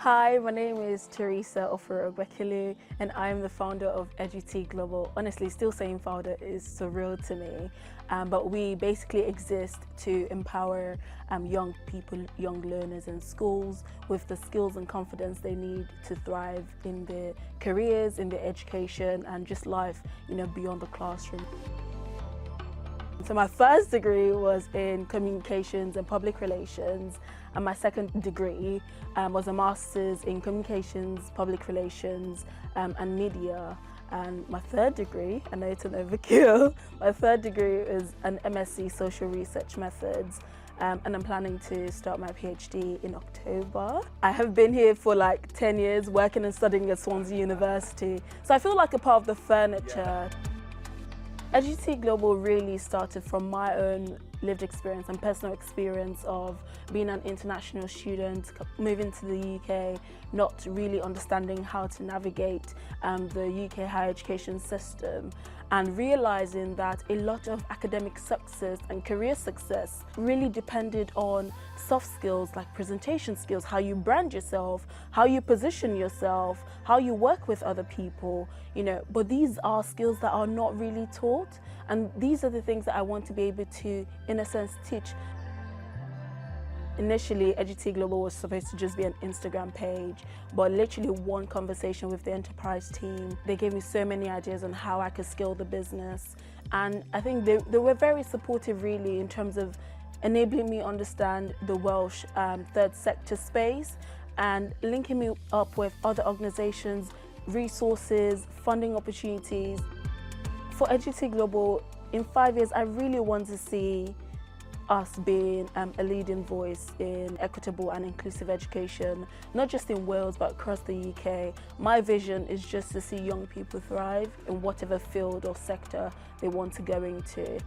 Hi, my name is Theresa and I'm the founder of Edutee Global. Honestly, still saying founder is surreal to me, but we basically exist to empower young people, young learners in schools with the skills and confidence they need to thrive in their careers, in their education, and just life, beyond the classroom. So my first degree was in communications and public relations, and my second degree was a master's in communications, public relations, and media. And my third degree, I know it's an overkill, my third degree is an MSc Social Research Methods, and I'm planning to start my PhD in October. I have been here for like 10 years working and studying at Swansea University, so I feel like a part of the furniture. Edutee Global really started from my own lived experience and personal experience of being an international student, moving to the UK, not really understanding how to navigate the UK higher education system, and realizing that a lot of academic success and career success really depended on soft skills like presentation skills, how you brand yourself, how you position yourself, how you work with other people, but these are skills that are not really taught, and these are the things that I want to be able to, in a sense, teach. Initially, Edutee Global was supposed to just be an Instagram page, but literally one conversation with the enterprise team, they gave me so many ideas on how I could scale the business. And I think they were very supportive really in terms of enabling me understand the Welsh third sector space and linking me up with other organizations, resources, funding opportunities. For Edutee Global, in 5 years, I really want to see us being a leading voice in equitable and inclusive education, not just in Wales, but across the UK. My vision is just to see young people thrive in whatever field or sector they want to go into.